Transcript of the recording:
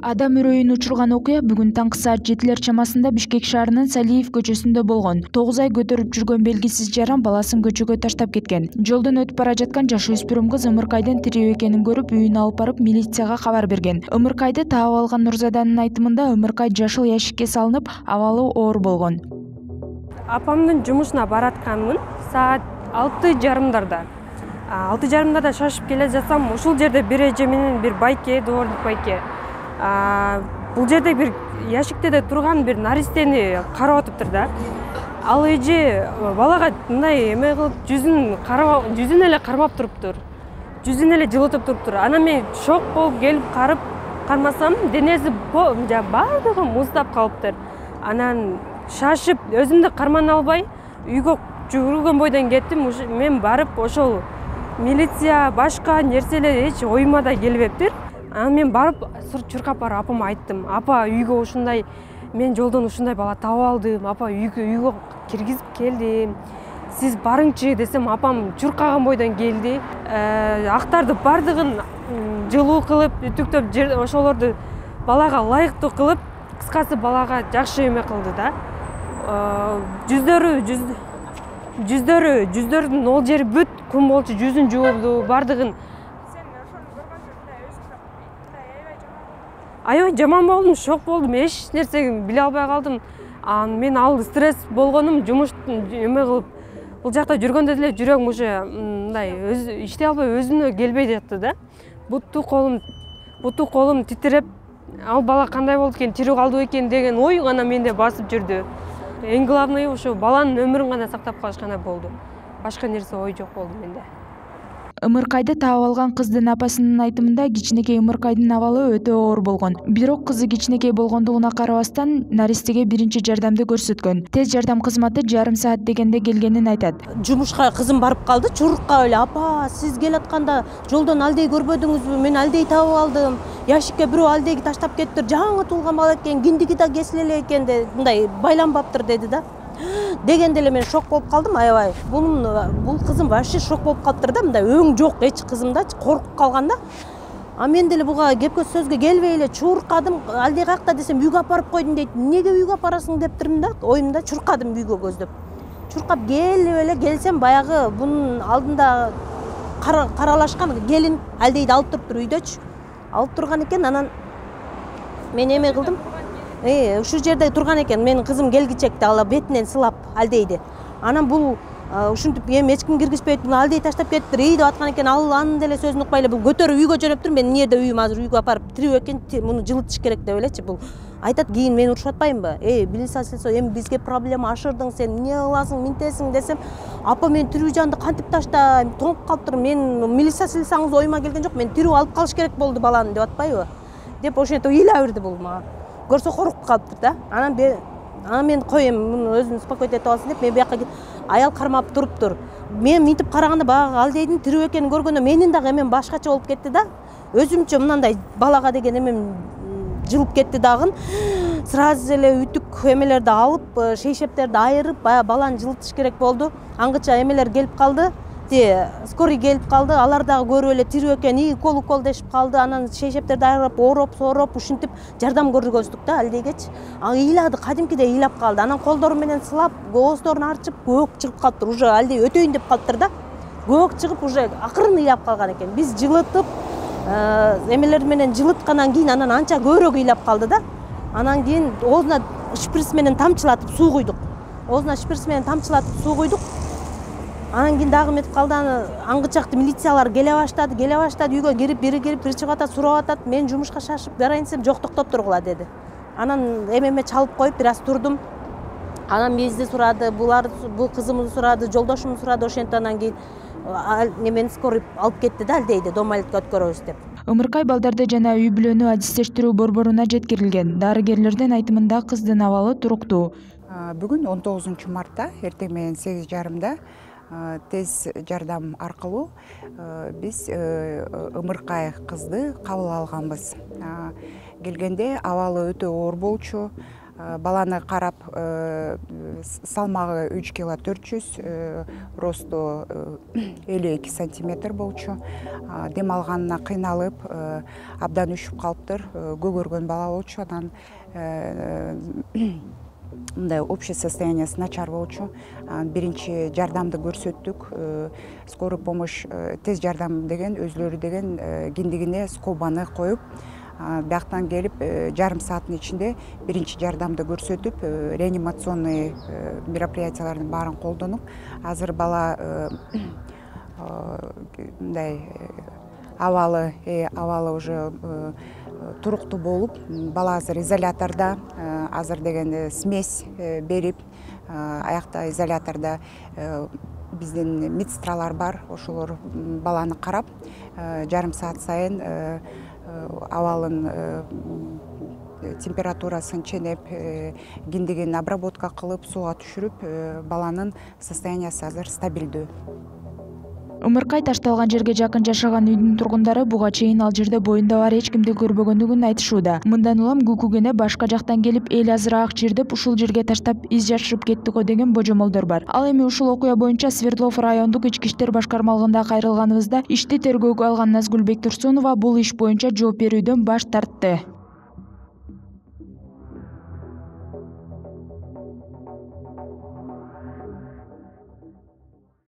Адам үрөйүн учурган окуя бүгүн таңкы саат 7 чамасында Бишкек шаарынын Салиев көчөсүндө болгон. 9 ай көтөрүп жүргөн белгисиз жаран баласын көчөгө таштап кеткен. Жолдон өтүп бара жаткан жаш өспүрүм кыз ымыркайдын тирүү экенин көрүп, үйүнө алып барып милицияга кабар берген. Ымыркайды таап алган Нурзаданын айтымында ымыркай жашыл ящикке салынып, абалы оор болгон. Апамдын жумушуна баратканмын саат 6:30. 6:30 шашып келе жатсам, ушул жерде бир эже менен бир байке, дворник байке. Бул жерде бир ящикте турган бир наристени карап атыптыр да. Ал эже балага мындай эме кылып жүзүн эле кармап туруптур. Жүзүн эле жылытып туруптур. Анан мен шок болуп келип кармасам, денеси баардыгы муздап калыптыр. Анан шашып, өзүмдү кармана албай, үйгө жүгүргөн бойдон кеттим. Мен барып ошол милиция башка нерселер эч оюма да келбептир. Анан мен барып чуркап барып апама айттым. Апа, үйгө ушундай, мен жолдон ушундай бала таап алдым. Апа, үйгө киргизип келдим. Сиз барыңчы десем, апам чуркаган бойдон келди. Актарды бардыгын жылуу кылып, үтүктөп, ошолорду балага ылайыктуу кылып, кыскасы балага жакшы эме кылды да. Жүздөрүнүн ол жери бүт күн болчу, жүзүн жуурду, бардыгын. Аябай жаман болдум, шок болдум, эч нерсени биле албай калдым. Мен ал стресс болгонум, жумуштун эме кылып, бул жакта жүргөндө деле жүрөгүм уже мындай иштей албай өзүнө келбей жатты да. Буту колум титиреп, ал бала кандай болду экен, тирүү калдыбы экен деген ой гана менде басып жүрдү. Эң главный ошо баланын өмүрүн гана сактап калыш гана болду. Башка нерсе ой жок болду менде. Ымыркайды таап алган кыздын апасынын айтымында кичинекей Ымыркайдын абалы өтө оор болгон. Бирок кызы кичинекей болгондугуна карабастан наристеге биринчи жардамды көрсөткөн. Тез жардам кызматы жарым саат дегенде келгенин айтат. Жумушка кызым барып калды, чуркап эле: "Апа, сиз келатканда жолдон алдей көрбөдүңүзбү? Мен алдей таап алдым. Ящикке бирөө алдейги таштап кетиптир. Жаңы туулган бала экен, киндиги да кесиле эле экен" де, мындай байланбаптыр деди да. Дегенде эле мен шок болуп калдым, аябай. Бул кызым вообще шок болуп калыптыр да, мындай өң жок эч кызымда, коркуп калган да. Мен деле буга кепке сөзгө келбей эле чуркадым. Алдей какта десем, үйгө апарып койдум дейт. Эмнеге үйгө апарасың дептирмин да, оюмда чуркадым үйгө көздөп. Чуркап келип эле келсем, баягы бунун алдында каралашкан келин алдейди алып туруптур үйдөчү. Алып турган экен, анан мен эме кылдым. Ушул жерде турган экен, менин кызым келгичекти ала бетинен сылап алдейди. Анан бул ушинтип эч ким киргизбейт, буну алдей таштап кетиптир дейт аткан экен. Ал анын деле сөзүн укпай эле бул көтөрүп үйгө жөнөптүр. Мен эмне жерде үйүм, азыр үйгө апарып тирүү экен, муну жылытыш керек деп элечи. Бул айтат, кийин мен урушуп атпаймынбы? Билсе эми бизге проблема ашырдың, сен эмне кыласың, минтесиң десем, апа мен тирүү жанды кантип таштайм, тоңуп калыптыр. Мен милиция силсаңыз оюма келген жок, мен тирүү алып калыш керек болду баланы деп атпайбы? Деп ошентип ыйла берди бул мага. Көрсө коркуп калыптыр да. Анан мен коем, муну өзүн успокоить этип алсын деп, мен бияка аял кармап туруптур. Мен минтип караганда баягы алдейдин тирүү экенин көргөндө менин дагы эмем башкача болуп кетти да. Өзүмчө мындай балага деген эмем жылып кетти дагы. Сразу эле үтүк эмелерди алып, шейшептерди айырып, баягы баланы жылытыш керек болду. Аңгыча эмелер келип калды. Скорый келип калды, алар дагы көрүп эле тирүү экен, укол дешип калды. Анан шейшептерди айырып, ороп, ушинтип жардам көргөздүк да алдейгечи. Ыйлады, кадимкидей ыйлап калды. Анан колдору менен сылап, ооздорун арчып, көк чыгып калыптыр. Уже алдей өтөйүн деп калыптыр да. Көк чыгып, уже акырын ыйлап калган экен. Биз жылытып, эмелер менен жылыткандан кийин анан анча көбүрөөк ыйлап калды да. Анан кийин оозуна шприц менен тамчылатып суу куйдук. Анан кийин дагы метип калды, аңгычакты милициялар келе баштады, үйгө кирип, бири чыгып атат, сурап атат. Мен жумушка шашып барайын десем, жок, токтоп тургула деди. Анан эмеме чалып коюп, бир аз турдум. Анан бизди сурады, бул кызымды сурады, жолдошумду сурады, ошентип анан кийин немени скорый алып кетти да, алдейди, домалетке өткөрөбүз деп. Ымыркай балдарды жана үй бүлөнү адистештирүү борборуна жеткирилген. Дарыгерлердин айтымында кыздын абалы туруктуу. Бүгүн 19 мартта эртең менен 8:30 тез жардам аркылуу биз Ымыркай кызды кабыл алганбыз. Келгенде абалы өтө оор болчу. баланы карап, салмагы 3 кило 400, росту 52 сантиметр болчу. Дем алганына кыйналып, абдан үшүп калыптыр, көгөргөн бала болчу. Анан мындай общее состояниясы начар болчу. Биринчи жардамды көрсөттүк. Скорый помощь, тез жардам деген, өзлөрү деген киндигине скобаны коюп, бияктан келип жарым сааттын ичинде биринчи жардамды көрсөтүп, реанимационный мероприятиялардын баарын колдонуп, азыр бала мындай абалы уже туруктуу болуп, бала азыр изолятордо, азыр деген смесь берип, аякта изолятордо биздин медсестралар бар, ошолор баланы карап, жарым саат сайын абалын температурасын ченеп, киндигин обработка кылып, сууга түшүрүп, баланын состояниясы азыр стабилдүү. Ымыркай ташталган жерге жакын жашаган үйдүн тургундары буга чейин ал жерде боюнда бар эч кимди көрбөгөндүгүн айтышууда. Мындан улам Күкүгене башка жактан келип, эл азыраак чирдеп, ушул жерге таштап из жашырып кетти го деген божомолдор бар. Ал эми ушул окуя боюнча Свердлов райондук ички иштер башкармалыгында кайрылганыбызда ишти тергөөгө алган Назгүлбек Турсунова бул иш боюнча жооп берүүдөн баш тартты.